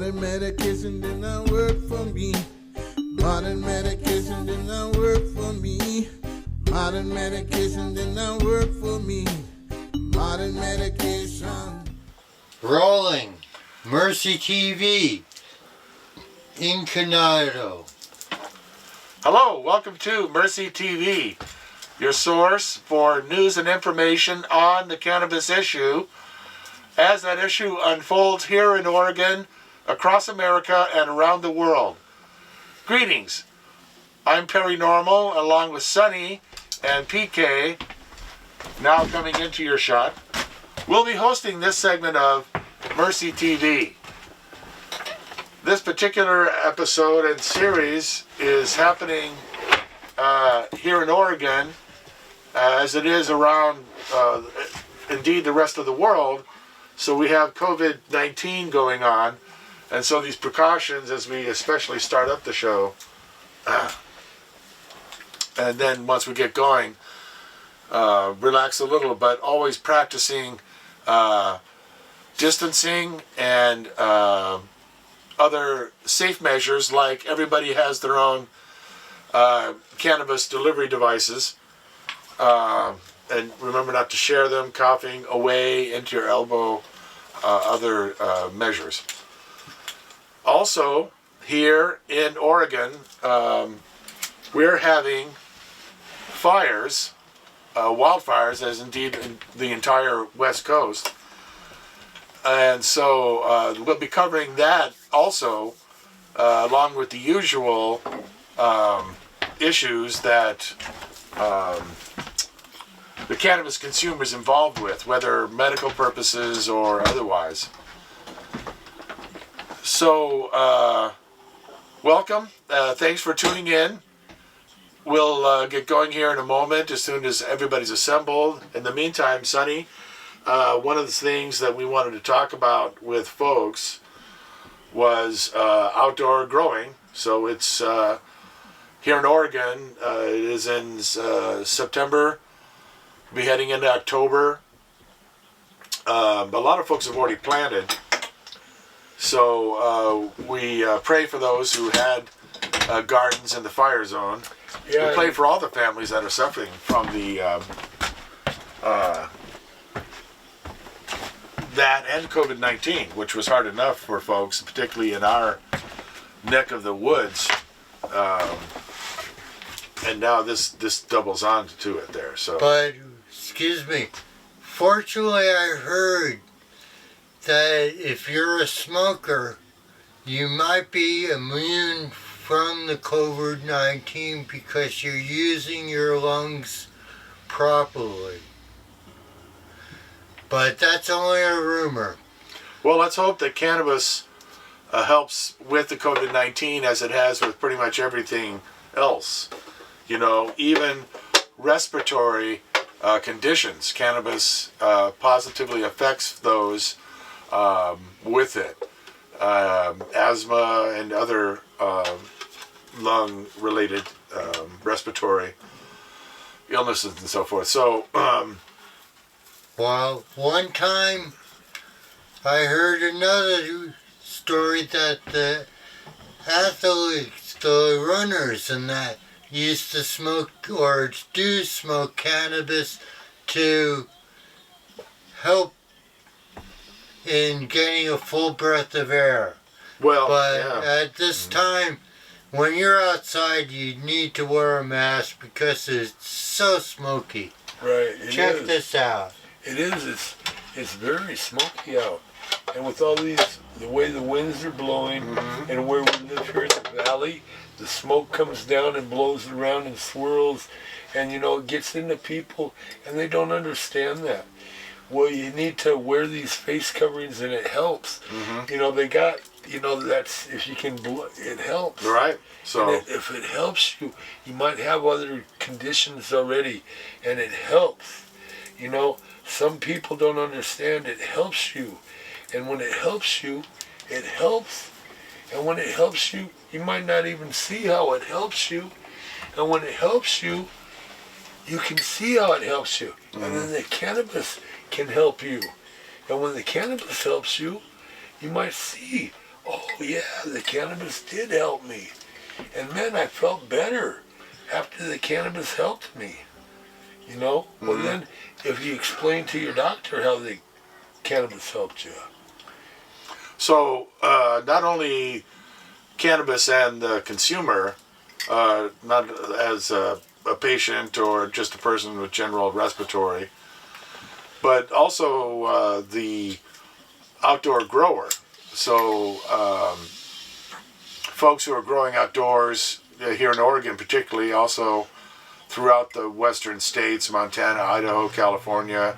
Modern medication did not work for me. Modern medication did not work for me. Modern medication did not work for me. Modern medication. Rolling. Mercy TV. Incarnado. Hello, welcome to Mercy TV, your source for news and information on the cannabis issue as that issue unfolds here in Oregon, across America, and around the world. Greetings. I'm Perry Normal, along with Sunny and PK, now coming into your shot. We'll be hosting this segment of Mercy TV. This particular episode and series is happening here in Oregon, as it is around, indeed, the rest of the world. So we have COVID-19 going on, and so these precautions as we especially start up the show, and then once we get going, relax a little, but always practicing distancing and other safe measures, like everybody has their own cannabis delivery devices, and remember not to share them, coughing away into your elbow, other measures. Also, here in Oregon, we're having fires, wildfires, as indeed in the entire West Coast. And so we'll be covering that also, along with the usual issues that the cannabis consumer is involved with, whether medical purposes or otherwise. So, welcome. Thanks for tuning in. We'll get going here in a moment as soon as everybody's assembled. In the meantime, Sunny, one of the things that we wanted to talk about with folks was outdoor growing. So it's here in Oregon, it is in September, we'll be heading into October. But a lot of folks have already planted. So we pray for those who had gardens in the fire zone. Yeah, we pray for all the families that are suffering from the that and COVID-19, which was hard enough for folks, particularly in our neck of the woods. And now this doubles on to it there. So, but excuse me. Fortunately, I heard that if you're a smoker, you might be immune from the COVID-19 because you're using your lungs properly. But that's only a rumor. Well, let's hope that cannabis helps with the COVID-19 as it has with pretty much everything else. You know, even respiratory conditions, cannabis positively affects those with it. Asthma and other lung-related respiratory illnesses and so forth. So, well, one time I heard another story that the athletes, the runners and that, used to smoke or do smoke cannabis to help in getting a full breath of air. well, But yeah. at this time, when you're outside, you need to wear a mask because it's so smoky. Right. Check this out. It is. It's very smoky out. And with all these, the way the winds are blowing, and where we live here in the valley, the smoke comes down and blows around and swirls, and it gets into people, and they don't understand that. Well, you need to wear these face coverings, and it helps. They got, that's, if you can blow, it helps. Right. So, And if it helps you, you might have other conditions already, and it helps. Some people don't understand it helps you. And when it helps you, it helps. And when it helps you, you might not even see how it helps you. And when it helps you, you can see how it helps you. And then the cannabis can help you. And when the cannabis helps you, you might see oh yeah, the cannabis did help me. And man, I felt better after the cannabis helped me. You know? Well then, if you explain to your doctor how the cannabis helped you. So not only cannabis and the consumer, not as a patient or just a person with general respiratory, but also the outdoor grower. So folks who are growing outdoors here in Oregon particularly, also throughout the western states, Montana, Idaho, California,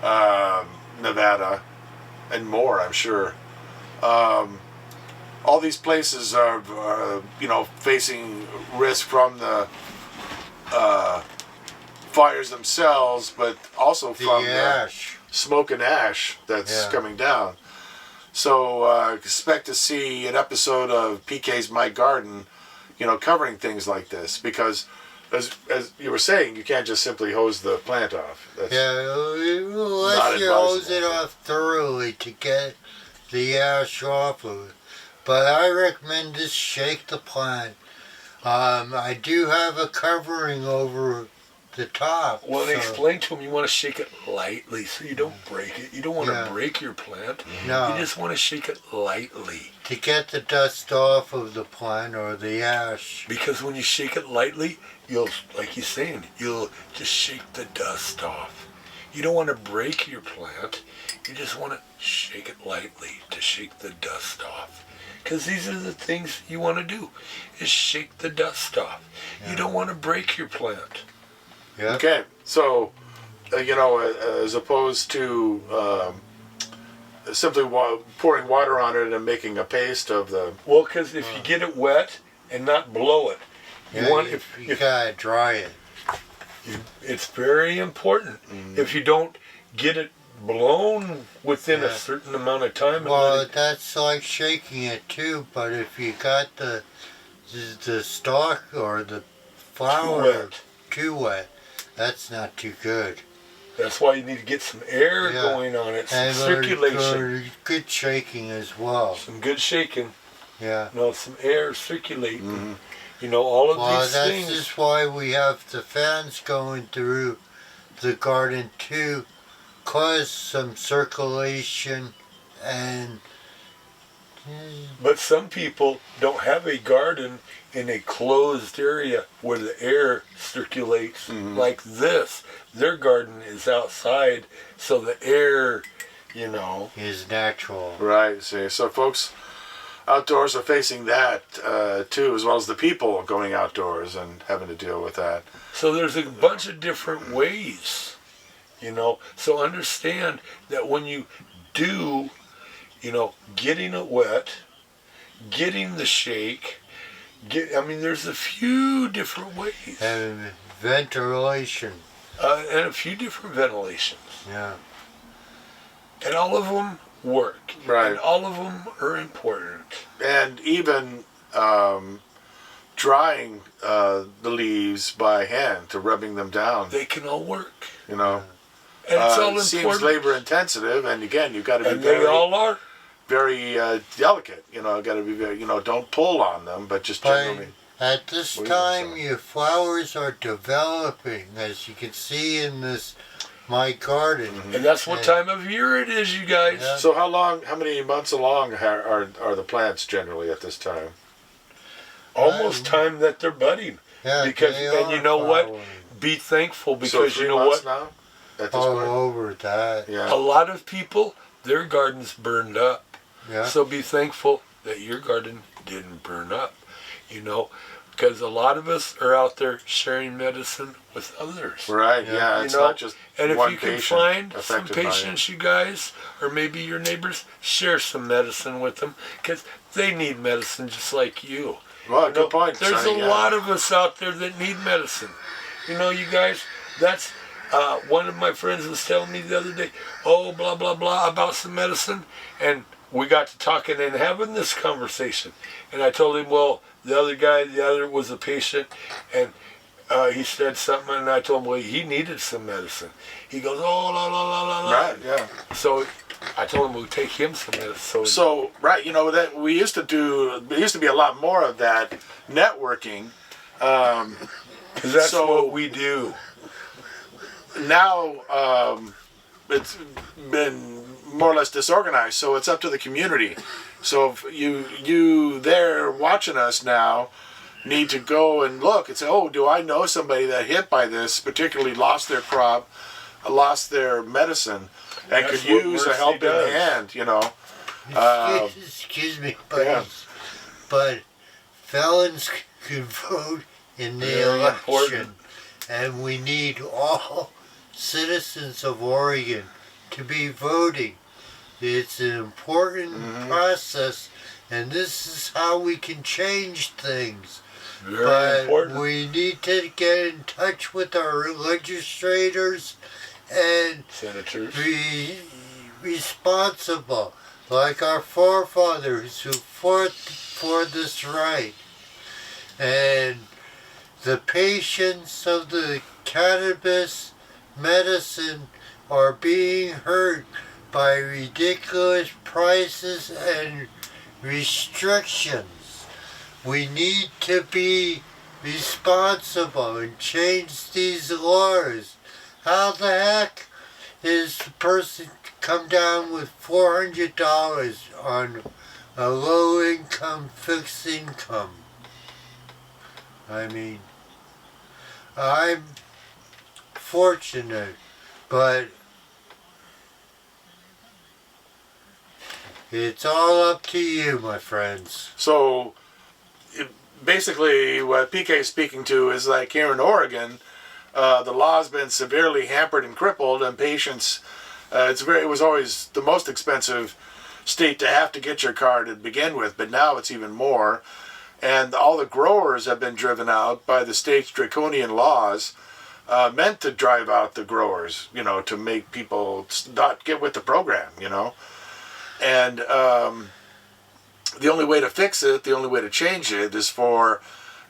Nevada, and more, I'm sure. All these places are, facing risk from the fires themselves, but also from The ash. the smoke and ash that's coming down. So expect to see an episode of PK's My Garden, covering things like this, because as you were saying, you can't just simply hose the plant off. That's Unless you hose it off thoroughly to get the ash off of it. But I recommend just shake the plant. I do have a covering over the top. Well, they so- explain to them you want to shake it lightly so you don't break it. You don't want to break your plant. No. You just want to shake it lightly. to get the dust off of the plant or the ash. Because when you shake it lightly, you'll, like you're saying, you'll just shake the dust off. You don't want to break your plant. You just want to shake it lightly to shake the dust off. Because these are the things you want to do, is shake the dust off. You don't want to break your plant. Yeah. Okay, so, as opposed to simply pouring water on it and making a paste of the... Well, because if you get it wet and not blow it, You gotta dry it. it's very important. If you don't get it blown within a certain amount of time, and Well, let it, that's like shaking it too. But if you got the stalk or the flower wet. too wet, that's not too good. that's why you need to get some air Yeah. going on it, some And circulation, good shaking as well. some good shaking. Yeah. Some air circulating. All of Well, these that's things. just why we have the fans going through the garden to cause some circulation and But some people don't have a garden in a closed area where the air circulates like this. Their garden is outside, so the air, is natural. Right, see. So folks outdoors are facing that too, as well as the people going outdoors and having to deal with that. So there's a bunch of different ways, So understand that when you do, getting it wet, getting the shake, there's a few different ways. And ventilation. And a few different ventilations. Yeah. And all of them work. Right. And all of them are important. And even drying the leaves by hand to rubbing them down, They can all work. you know. And it's all It seems important. labor intensive, and again, you've got to be And they all are. very delicate. Got to be very, don't pull on them, but just But generally. at this What do you time, say? your flowers are developing, as you can see in this my garden. And that's what And- time of year it is, you guys. Yeah. So how many months along are the plants generally at this time? Almost time that they're budding. Yeah, Because, they and you are know what? flowering. Be thankful So because 3 you know months what? now? At this All point? over that. Yeah. A lot of people, their gardens burned up. Yeah. So be thankful that your garden didn't burn up. Because a lot of us are out there sharing medicine with others. Right, yeah, it's not just And if one you can patient find some affected by it. patients, you guys, or maybe your neighbors, share some medicine with them because they need medicine just like you. Well, good point. There's Sonny, a yeah. lot of us out there that need medicine. You guys, that's one of my friends was telling me the other day, oh, blah, blah, blah, about some medicine. And we got to talking and having this conversation. And I told him, well, the other was a patient, and he said something, and I told him, well, he needed some medicine. He goes, oh, la, la, la, la, la. Right, yeah. So I told him we'd take him some of this. So right, you know that we used to do. There used to be a lot more of that networking. Because that's what we do. Now it's been more or less disorganized, so it's up to the community. So if you there watching us now need to go and look and say, oh, do I know somebody that hit by this, particularly lost their crop, lost their medicine, and That's could what use a Mercy helping does. hand, you know. Excuse me, but yeah. but felons can vote in the Very election, important. and we need all citizens of Oregon to be voting. It's an important process, and this is how we can change things. Very But important. we need to get in touch with our legislators and Senators. be responsible, like our forefathers who fought for this right. And the patients of the cannabis medicine are being hurt by ridiculous prices and restrictions. We need to be responsible and change these laws. How the heck is the person come down with $400 on a low-income fixed income? I mean, I'm fortunate, but it's all up to you, my friends. So basically what PK is speaking to is like here in Oregon, the law's been severely hampered and crippled, and patients, it was always the most expensive state to have to get your card to begin with, but now it's even more. And all the growers have been driven out by the state's draconian laws, meant to drive out the growers, you know, to make people not get with the program, you know. And the only way to fix it, the only way to change it is for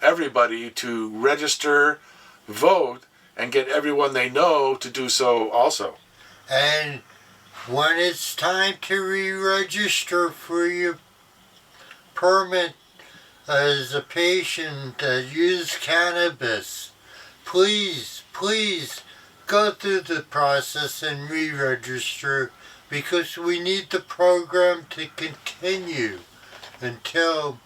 everybody to register, vote, and get everyone they know to do so also. And when it's time to re-register for your permit as a patient that uses cannabis, please go through the process and re-register, because we need the program to continue until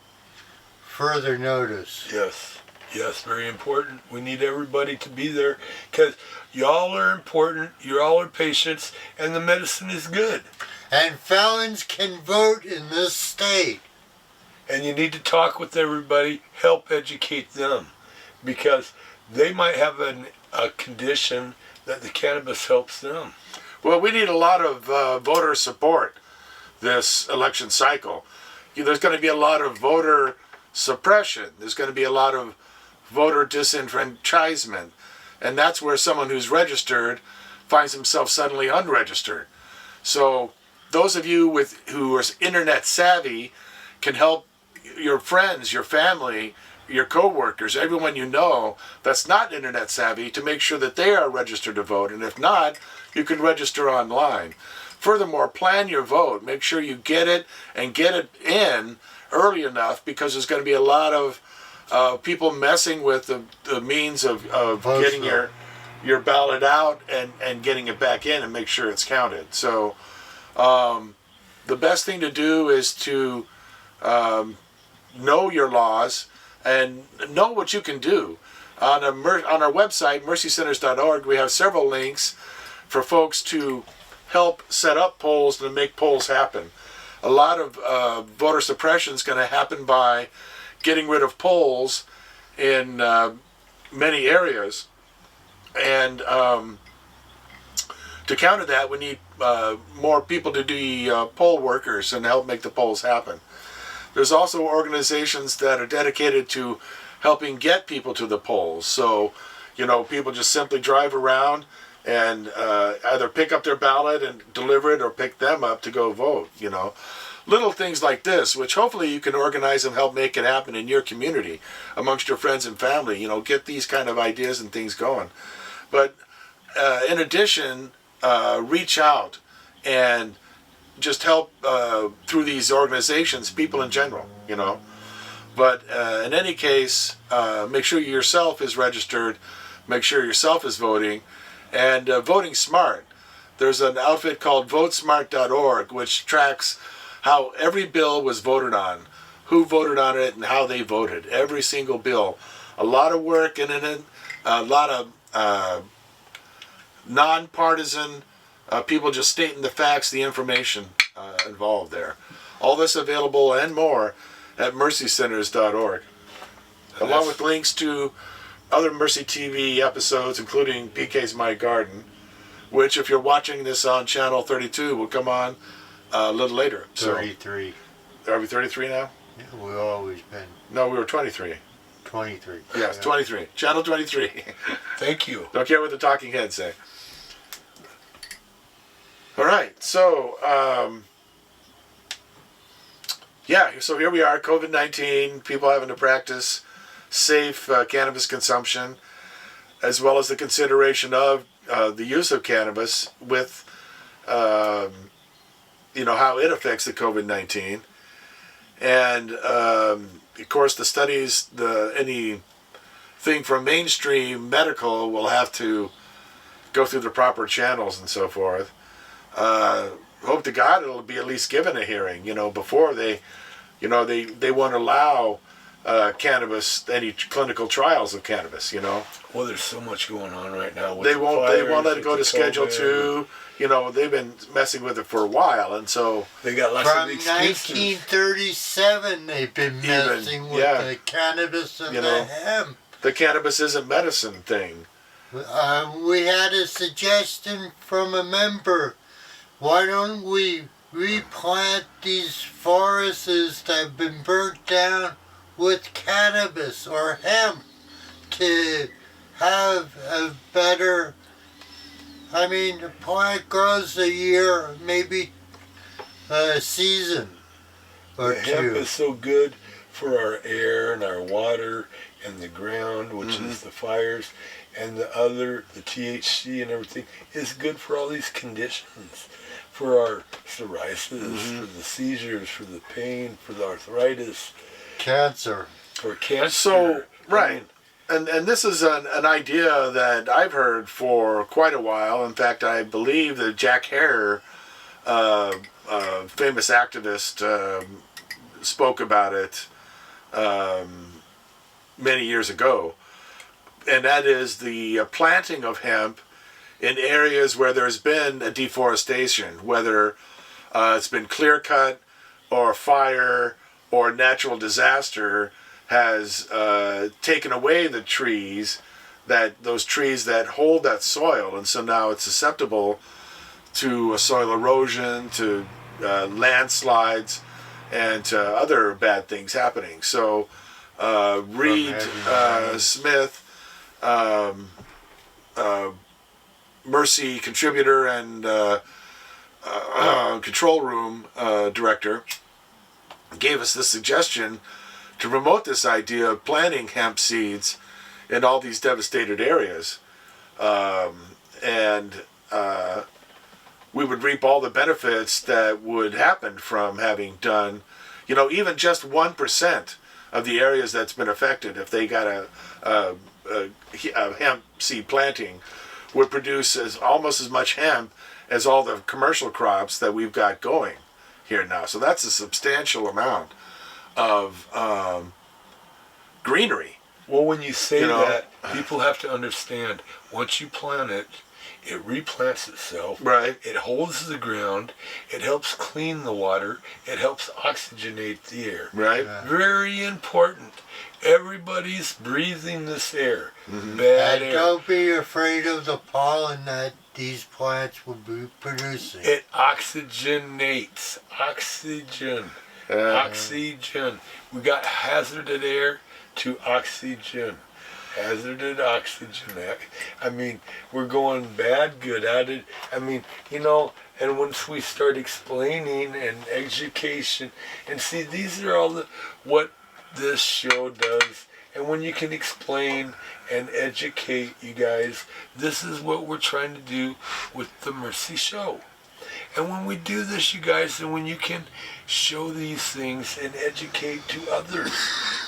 further notice. Yes, very important. We need everybody to be there because y'all are important, you all are patients, and the medicine is good. And felons can vote in this state. And you need to talk with everybody, help educate them, because they might have a condition that the cannabis helps them. Well, we need a lot of voter support this election cycle. There's going to be a lot of voter suppression. There's going to be a lot of voter disenfranchisement. And that's where someone who's registered finds himself suddenly unregistered. So those of you who are internet savvy can help your friends, your family, your co-workers, everyone you know that's not internet savvy, to make sure that they are registered to vote. And if not, you can register online. Furthermore, plan your vote. Make sure you get it and get it in early enough, because there's going to be a lot of people messing with the means of getting your ballot out and getting it back in and make sure it's counted. So the best thing to do is to know your laws and know what you can do. On our website, mercycenters.org, we have several links for folks to help set up polls and make polls happen. A lot of voter suppression is going to happen by getting rid of polls in many areas. And to counter that, we need more people to be poll workers and help make the polls happen. There's also organizations that are dedicated to helping get people to the polls. So, you know, people just simply drive around and either pick up their ballot and deliver it, or pick them up to go vote, you know. Little things like this, which hopefully you can organize and help make it happen in your community, amongst your friends and family, you know, get these kind of ideas and things going. But in addition, reach out and just help through these organizations, people in general, you know. But in any case, make sure yourself is registered, make sure yourself is voting, and voting smart. There's an outfit called votesmart.org which tracks how every bill was voted on, who voted on it, and how they voted. Every single bill. A lot of work in it, a lot of non-partisan people just stating the facts, the information involved there. All this available and more at mercycenters.org, along with links to other Mercy TV episodes, including PK's My Garden, which, if you're watching this on channel 32, will come on a little later. 33. So, are we 33 now? Yeah, we've always been No, we were 23. 23. Yes, Yeah. 23. Channel 23. Thank you. Don't care what the talking heads say. All right, so so here we are, COVID-19, people having to practice safe cannabis consumption, as well as the consideration of the use of cannabis with, how it affects the COVID-19. And, of course, the studies, anything from mainstream medical will have to go through the proper channels and so forth. Hope to God it'll be at least given a hearing, before they won't allow cannabis, any clinical trials of cannabis, Well, there's so much going on right now. With They the won't fires, let it go with to the Schedule COVID. 2. They've been messing with it for a while, and so They got lots From of excuses. 1937, they've been messing with the cannabis and the hemp. the cannabis isn't medicine thing. We had a suggestion from a member. Why don't we replant these forests that have been burnt down with cannabis or hemp to have a better... the plant grows a year, maybe a season or The two. hemp is so good for our air and our water and the ground, which is the fires, and the THC and everything is good for all these conditions. For our psoriasis, for the seizures, for the pain, for the arthritis, Cancer. for cancer. So, right. And this is an idea that I've heard for quite a while. In fact, I believe that Jack Herer, famous activist, spoke about it many years ago. And that is the planting of hemp in areas where there's been a deforestation, whether it's been clear cut or fire or natural disaster has taken away the trees, those trees that hold that soil, and so now it's susceptible to soil erosion, to landslides, and to other bad things happening. So Reed Smith, Mercy contributor and control room director, gave us this suggestion to promote this idea of planting hemp seeds in all these devastated areas. And we would reap all the benefits that would happen from having done, even just 1% of the areas that's been affected, if they got a hemp seed planting, would produce almost as much hemp as all the commercial crops that we've got going here now. So that's a substantial amount of greenery. Well, when you say that, people have to understand, once you plant it, it replants itself. Right. It holds the ground. It helps clean the water. It helps oxygenate the air. Right. Very important. Everybody's breathing this air. Bad And air. don't be afraid of the pollen that these plants will be producing. It oxygenates. Oxygen. Oxygen. We got hazarded air to oxygen. Hazarded oxygen. We're going bad, good at it. And once we start explaining and education, and see, these are all what this show does. And when you can explain and educate you guys, this is what we're trying to do with the Mercy Show. And when we do this, you guys, and when you can show these things and educate to others,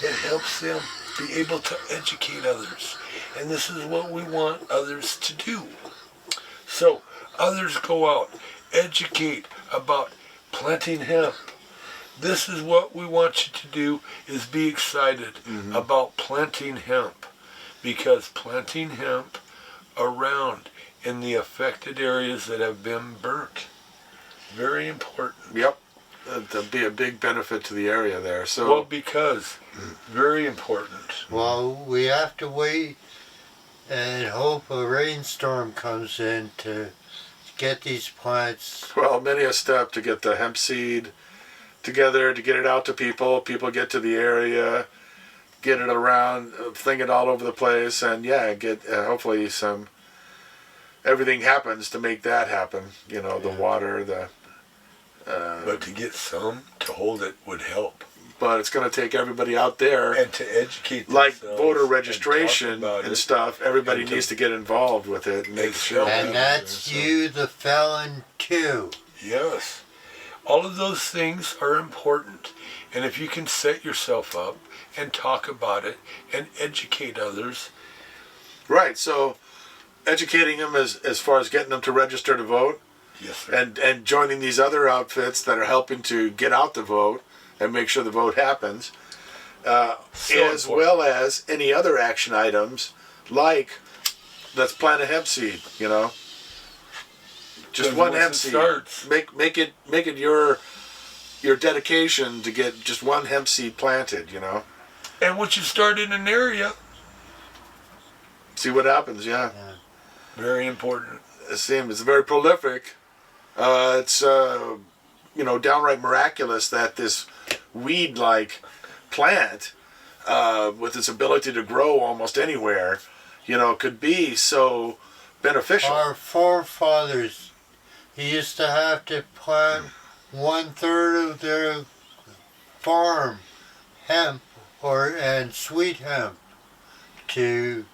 it helps them be able to educate others. And this is what we want others to do. So others go out, educate about planting hemp. This is what we want you to do, is be excited about planting hemp. Because planting hemp around in the affected areas that have been burnt, very important. Yep. That'd be a big benefit to the area there. So, Well, because very important. Well, we have to wait and hope a rainstorm comes in to get these plants. well, many a step to get the hemp seed together, to get it out to people. People get to the area, get it around, fling it all over the place, and yeah, get hopefully everything happens to make that happen. You know, the water, But to get some to hold it would help. but it's going to take everybody out there, And to educate like themselves voter and registration talk about and it. stuff. Everybody and to- needs to get involved with it and make sure. Exactly. And that's you, the felon, too. Yes. All of those things are important. And if you can set yourself up and talk about it and educate others, Right. So, educating them as far as getting them to register to vote, yes, sir. and joining these other outfits that are helping to get out the vote and make sure the vote happens, So as important. well as any other action items like let's plant a hemp seed. You know, just Because one once hemp it seed. starts- Make it your dedication to get just one hemp seed planted. You know, And once you start in an area, see what happens. Yeah. very important. It seems it's very prolific. It's downright miraculous that this weed-like plant, with its ability to grow almost anywhere, could be so beneficial. Our forefathers used to have to plant 1/3 of their farm hemp and sweet hemp to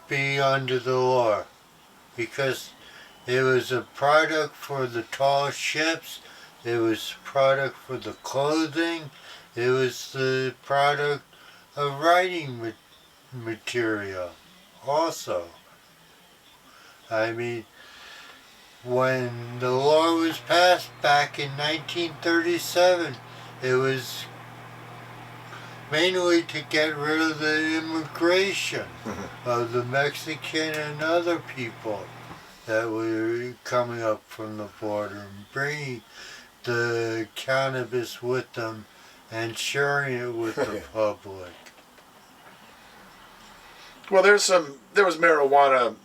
be under the law, because it was a product for the tall ships, it was a product for the clothing, it was the product of writing material also. I mean, when the law was passed back in 1937, it was mainly to get rid of the immigration of the Mexican and other people that were coming up from the border and bringing the cannabis with them and sharing it with the public. Well, there was marijuana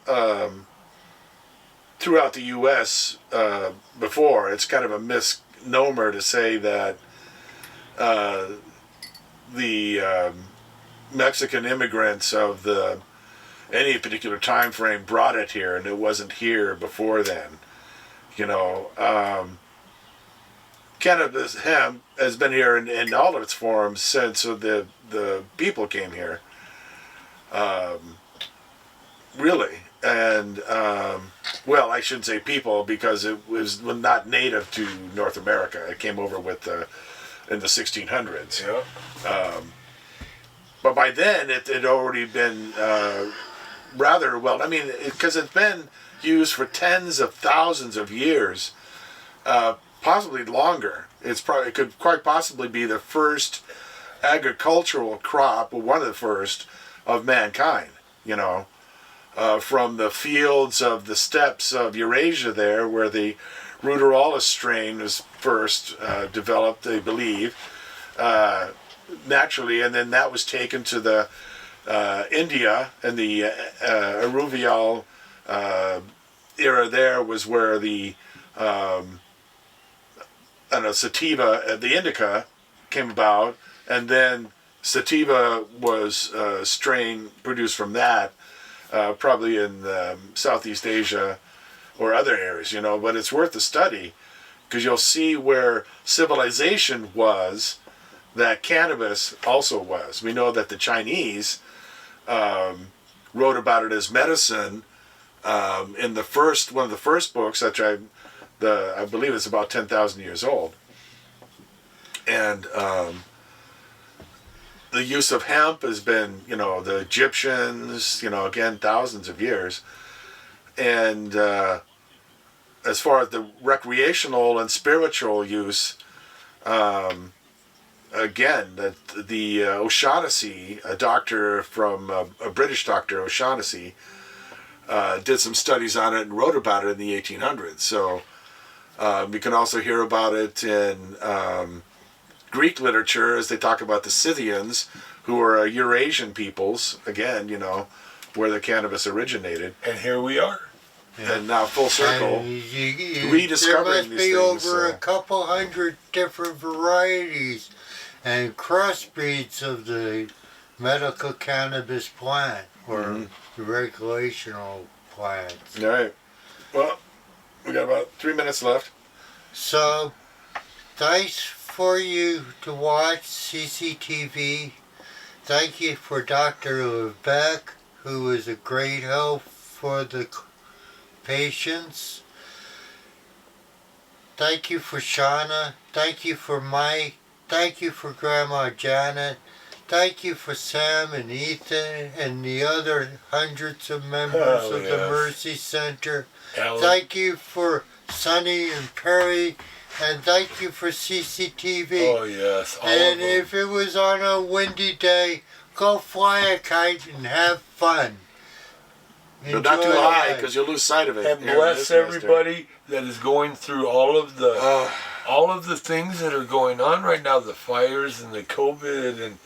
throughout the U.S. Before. It's kind of a misnomer to say that the Mexican immigrants of any particular time frame brought it here, and it wasn't here before then. Cannabis, hemp, has been here in all of its forms since the people came here. Really. And, well, I shouldn't say people, because it was not native to North America. It came over in the 1600s. Yeah. But by then, it had already been rather well, because it's been used for tens of thousands of years, possibly longer. It could quite possibly be the first agricultural crop, or one of the first, of mankind, from the fields of the steppes of Eurasia there, where the Ruderolus strain was first developed, they believe, naturally, and then that was taken to the India, and the Alluvial era there was where the sativa, the indica, came about, and then sativa was a strain produced from that, probably in Southeast Asia or other areas, but it's worth a study, because you'll see where civilization was, that cannabis also was. We know that the Chinese wrote about it as medicine in one of the first books, which I I believe it's about 10,000 years old. And the use of hemp has been, the Egyptians, again, thousands of years. And as far as the recreational and spiritual use, again, the O'Shaughnessy, a doctor from a British doctor, O'Shaughnessy, did some studies on it and wrote about it in the 1800s. So you can also hear about it in Greek literature as they talk about the Scythians, who are Eurasian peoples, again, where the cannabis originated. And here we are. And now full circle, And rediscovering there must these be things. over a couple hundred different varieties and crossbreeds of the medical cannabis plant or the recreational plants. All right. Well, we got about 3 minutes left. So, thanks for you to watch CCTV. Thank you for Dr. Lebec, who is a great help for the patients. Thank you for Shauna. Thank you for Mike. Thank you for Grandma Janet. Thank you for Sam and Ethan and the other hundreds of members of the Mercy Center. Alan. Thank you for Sonny and Perry. And thank you for CCTV. Oh, yes. All And of them. if it was on a windy day, go fly a kite and have fun. But not too Enjoy high, life. because you'll lose sight of it. And here in bless this master. everybody that is going through all of the things that are going on right now, the fires and the COVID, and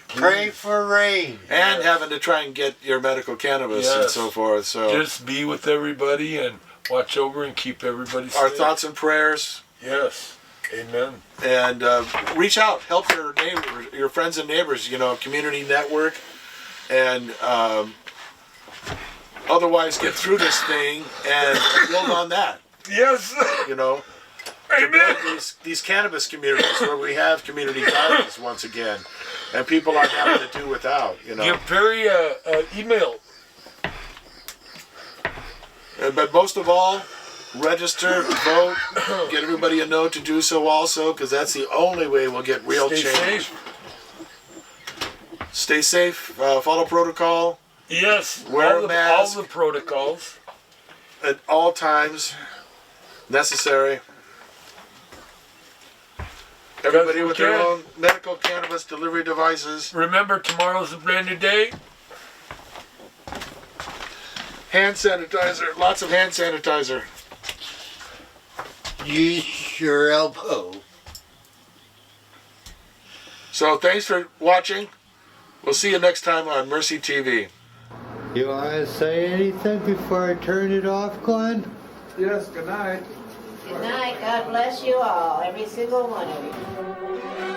Pray for rain. And having to try and get your medical cannabis and Yes. so forth. So just be with everybody and watch over and keep everybody safe. our thoughts and prayers. Yes. Amen. And reach out, help your neighbors, your friends and neighbors. Community network, and otherwise get through this thing and build on that. Yes. To Amen. build these cannabis communities where we have community gardens once again, and people aren't having to do without. Give Perry an email. But most of all, register, vote, get everybody a note to do so also, because that's the only way we'll get real Stay change. safe. Stay safe, follow protocol Yes. Wear a all mask. the protocols. at all times necessary. Everybody with their own medical cannabis delivery devices. Remember, tomorrow's a brand new day. Hand sanitizer, lots of hand sanitizer. Use your elbow. So thanks for watching. We'll see you next time on Mercy TV. You want to say anything before I turn it off, Glenn? Yes, good night. Good night. God bless you all, every single one of you.